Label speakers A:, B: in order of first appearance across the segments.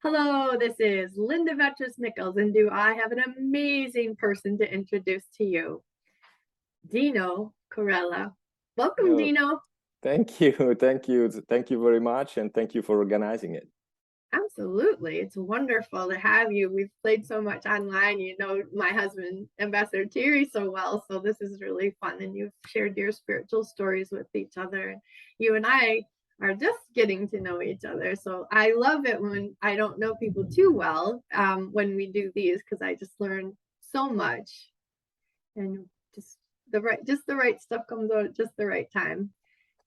A: Hello, this is Linda Vettrus-Nichols, and do I have an amazing person to introduce to you, Dino Carella. Welcome,
B: Oh,
A: Dino.
B: thank you. Thank you very much. And thank you for organizing it.
A: Absolutely. It's wonderful to have you. We've played so much online. You know my husband, Ambassador Thierry, so well. So this is really fun. And you've shared your spiritual stories with each other. You and I are just getting to know each other. So I love it when I don't know people too well when we do these because I just learn so much and just the right stuff comes out at just the right time.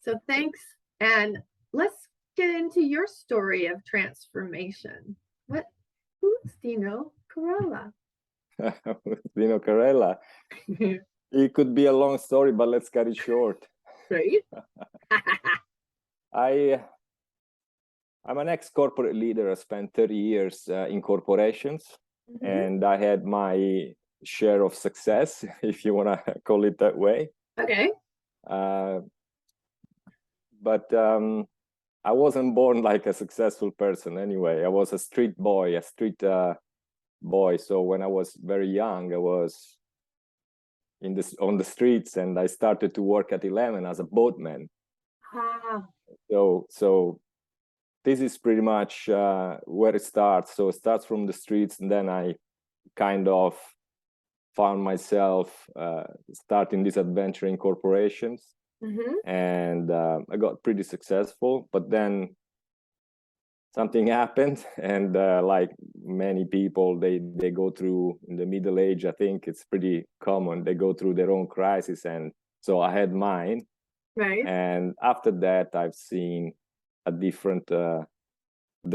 A: So thanks. And let's get into your story of transformation. Who's Dino Carella?
B: Dino Carella. It could be a long story, but let's cut it short.
A: Right?
B: I'm an ex-corporate leader. I spent 30 years in corporations, and I had my share of success, if you want to call it that way.
A: Okay.
B: But I wasn't born like a successful person anyway. I was a street boy, boy. So when I was very young, I was on the streets, and I started to work at 11 as a boatman. So this is pretty much where it starts. So it starts from the streets, and then I kind of found myself starting this adventure in corporations. And I got pretty successful, but then something happened, and like many people, they go through in the middle age. I think it's pretty common. They go through their own crisis, and so I had mine.
A: Right.
B: And after that, I've seen a different.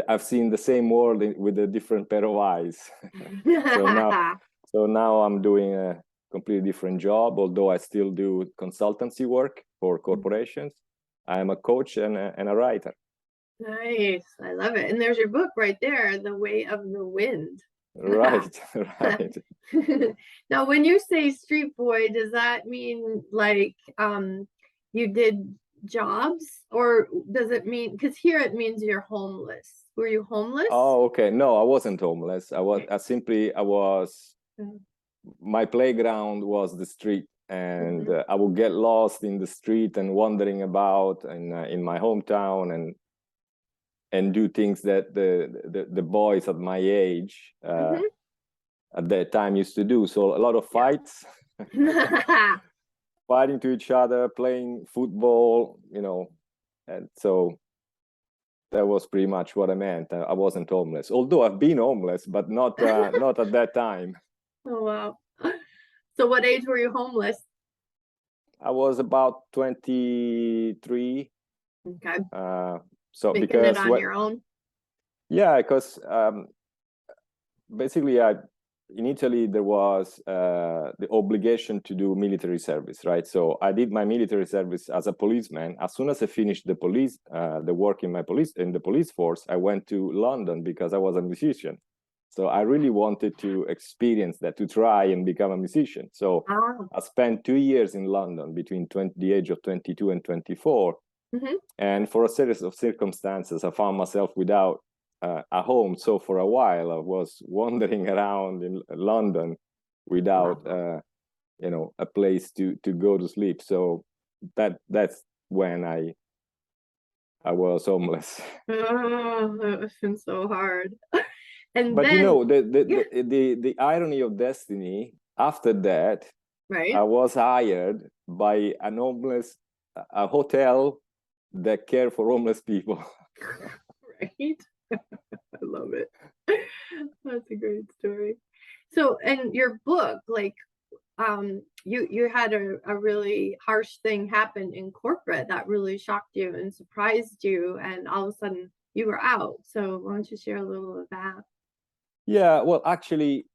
B: I've seen the same world with a different pair of eyes. so now I'm doing a completely different job, although I still do consultancy work for corporations. I'm a coach and a writer.
A: Nice. I love it. And there's your book right there, The Way of the Wind.
B: Right.
A: Now, when you say street boy, does that mean like you did jobs, or does it mean, because here it means you're homeless? Were you homeless?
B: Oh, okay. No, I wasn't homeless. I was my playground was the street, and I would get lost in the street and wandering about in my hometown and do things that the boys at my age at that time used to do. So a lot of fights, fighting to each other, playing football, and so that was pretty much what I meant. I wasn't homeless, although I've been homeless, but not not at that time.
A: Oh, wow. So what age were you homeless?
B: I was about 23.
A: Okay.
B: So
A: Making
B: because
A: it on your own?
B: Yeah, because basically in Italy there was the obligation to do military service, right? So I did my military service as a policeman. As soon as I finished the work in the police force, I went to London because I was a musician. So I really wanted to experience that, to try and become a musician. So I spent 2 years in London between the age of 22 and 24. And for a series of circumstances, I found myself without a home. So for a while, I was wandering around in London without, a place to go to sleep. So that's when I was homeless.
A: Oh, that must have been so hard.
B: But the irony of destiny, after that,
A: right,
B: I was hired by a hotel that care for homeless people.
A: right. I love it. That's a great story. So, and your book, like, you had a really harsh thing happen in corporate that really shocked you and surprised you, and all of a sudden you were out. So why don't you share a little of that?
B: Yeah, well, actually,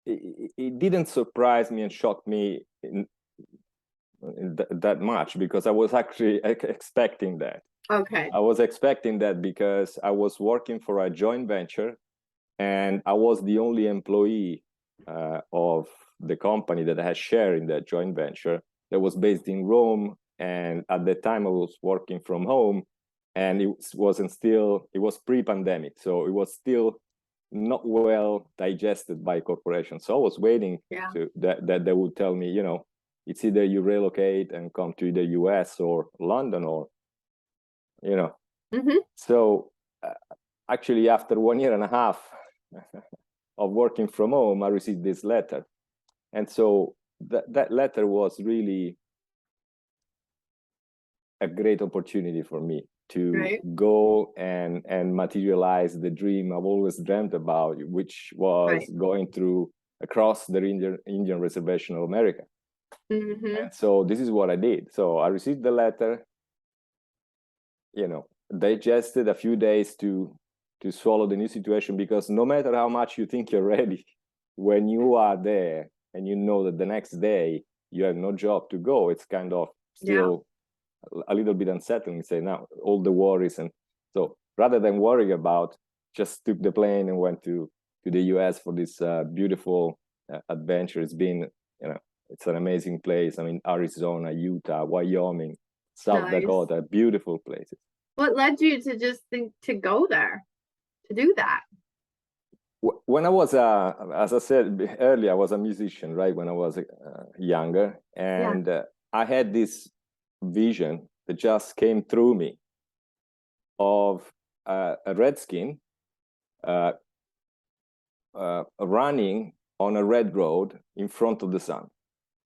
B: it didn't surprise me and shock me that much, because I was actually expecting that.
A: Okay.
B: I was expecting that because I was working for a joint venture, and I was the only employee of the company that has share in that joint venture that was based in Rome. And at the time I was working from home, and it was pre-pandemic, so it was still not well digested by corporations. So I was waiting that they would tell me, it's either you relocate and come to either US or London, or So actually, after 1.5 years of working from home, I received this letter. And so that letter was really a great opportunity for me to go and materialize the dream I've always dreamt about, which was going across the Indian reservation of America. And so this is what I did. So I received the letter, digested a few days to swallow the new situation, because no matter how much you think you're ready, when you are there and you know that the next day you have no job to go, it's kind of still a little bit unsettling. Say, now all the worries, and so rather than worry about, just took the plane and went to the US for this beautiful adventure. It's been, it's an amazing place. I mean, Arizona, Utah, Wyoming, South Dakota, beautiful places.
A: What led you to just think to go there, to do that?
B: When I was, as I said earlier, I was a musician, right? When I was younger, and I had this vision that just came through me of a redskin running on a red road in front of the sun.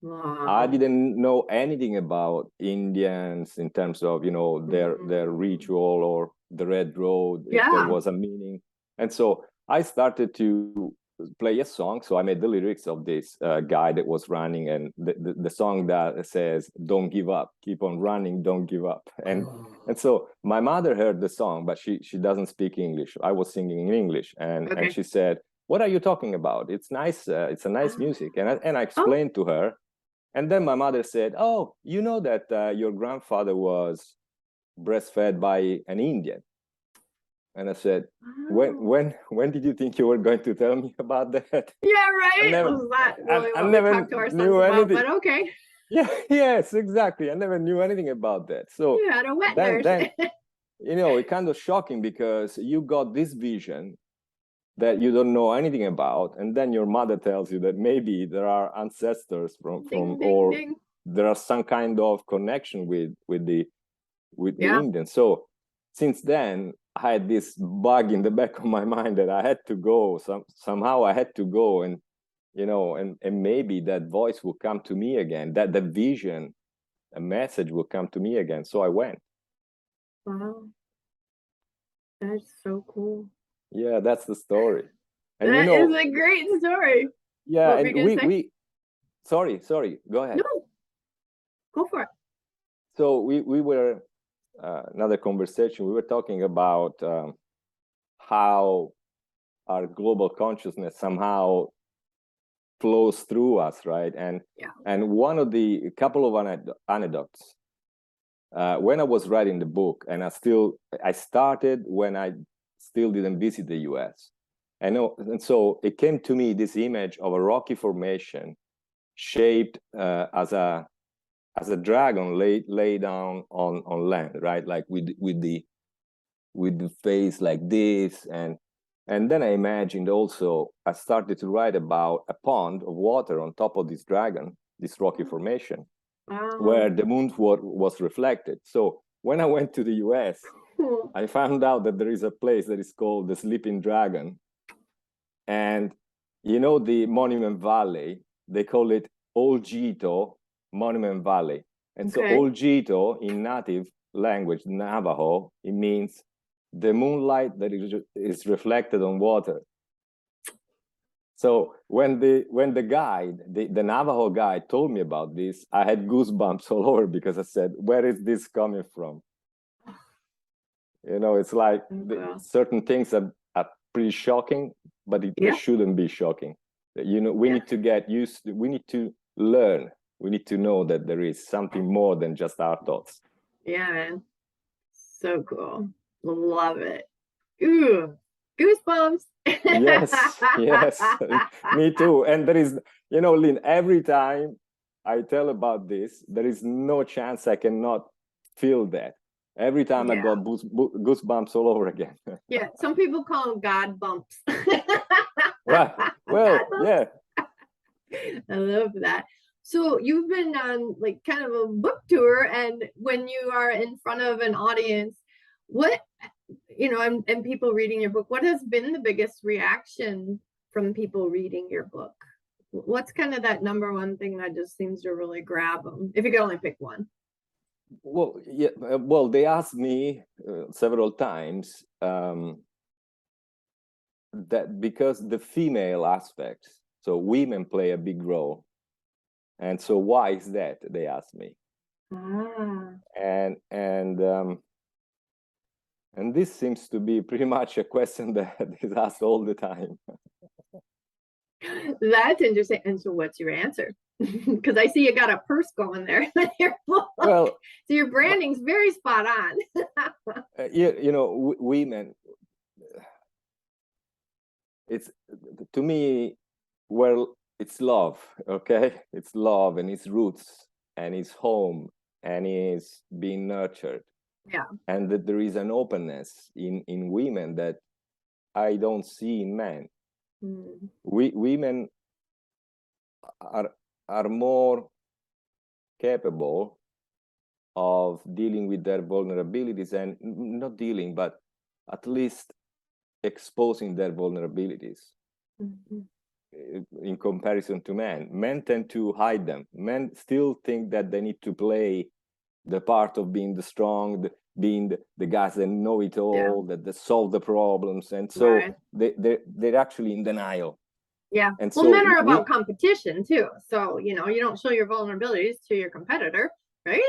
A: Wow.
B: I didn't know anything about Indians in terms of, their ritual or the red road, if there was a meaning. And so I started to play a song. So I made the lyrics of this guy that was running, and the song that says, "Don't give up, keep on running, don't give up." And so my mother heard the song, but she doesn't speak English. I was singing in English, and she said, "What are you talking about? It's nice. It's a nice music." And I explained to her. And then my mother said, "Oh, you know that your grandfather was breastfed by an Indian?" And I said, when did you think you were going to tell me about that?
A: Yeah, right. I never knew anything. But okay.
B: Yeah, yes, exactly. I never knew anything about that. So
A: you had a wet nurse.
B: Then it's kind of shocking, because you got this vision that you don't know anything about, and then your mother tells you that maybe there are ancestors ding. There are some kind of connection with the Indians. So since then, I had this bug in the back of my mind that I had to go. Somehow I had to go, and and maybe that voice will come to me again. That the vision, a message will come to me again. So I went.
A: Wow, that's so cool.
B: Yeah, that's the story.
A: And that is a great story.
B: Yeah, and we sorry, go ahead.
A: No, go for it.
B: So we were another conversation. We were talking about how our global consciousness somehow flows through us, right? And one of a couple of anecdotes. When I was writing the book, and I started when I still didn't visit the US. And so it came to me, this image of a rocky formation shaped as a dragon lay down on land, right? Like with the face like this, and then I imagined also, I started to write about a pond of water on top of this dragon, this rocky formation, where the moon was reflected. So when I went to the US, I found out that there is a place that is called the Sleeping Dragon. And the Monument Valley, they call it Olgito Monument Valley. And so Olgito, in native language, Navajo, it means the moonlight that is reflected on water. So when the guide, the Navajo guide, told me about this, I had goosebumps all over, because I said, where is this coming from? It's like certain things are pretty shocking, but they shouldn't be shocking. We need to get used to, we need to learn, we need to know that there is something more than just our thoughts.
A: Yeah, man. So cool. Love it. Ooh, goosebumps.
B: Yes, me too. And there is, Lynn, every time I tell about this, there is no chance I cannot feel that. Every time I
A: Yeah.
B: got goosebumps all over again.
A: Yeah, some people call them God bumps.
B: Right. Well,
A: God bumps.
B: yeah.
A: I love that. So you've been on like kind of a book tour, and when you are in front of an audience, what, you know, and people reading your book, what has been the biggest reaction from people reading your book? What's kind of that number one thing that just seems to really grab them, if you could only pick one?
B: Well, yeah. Well, they asked me several times that because the female aspect, so women play a big role, and so why is that? They asked me, and this seems to be pretty much a question that is asked all the time.
A: That's interesting. And so what's your answer? Because I see you got a purse going there with your book.
B: Well,
A: so your branding's very spot on.
B: you know, women, it's, to me, well, it's love, okay? It's love and it's roots and it's home and it's being nurtured.
A: Yeah.
B: And that there is an openness in women that I don't see in men. Women are more capable of dealing with their vulnerabilities, and not dealing, but at least exposing their vulnerabilities. In comparison to men. Men tend to hide them. Men still think that they need to play the part of being the strong, being the guys that know it all, that they solve the problems, and so they're actually in denial.
A: Yeah.
B: And
A: well,
B: so
A: men are about competition too. So, you know, you don't show your vulnerabilities to your competitor, right?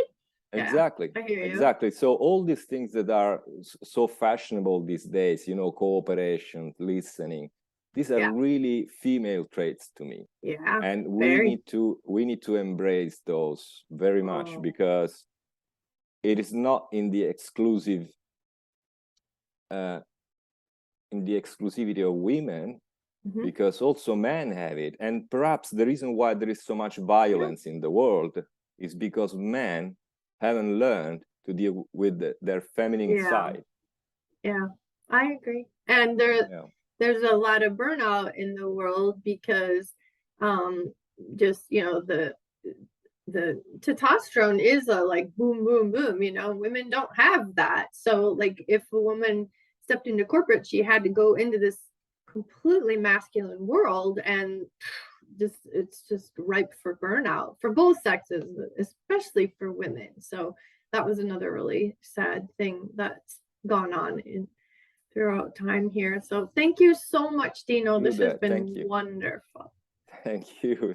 B: Exactly.
A: Yeah, I hear you.
B: Exactly. So all these things that are so fashionable these days, you know, cooperation, listening, these are really female traits to me.
A: Yeah.
B: And we need to embrace those very much, because it is not in the exclusive in the exclusivity of women, because also men have it. And perhaps the reason why there is so much violence in the world is because men haven't learned to deal with their feminine side.
A: Yeah, I agree. And there's a lot of burnout in the world because just, you know, the testosterone is a like boom, boom, boom, you know, women don't have that. So like if a woman stepped into corporate, she had to go into this completely masculine world, and it's just ripe for burnout for both sexes, especially for women. So that was another really sad thing that's gone on throughout time here. So thank you so much, Dino. This has been wonderful.
B: Thank you.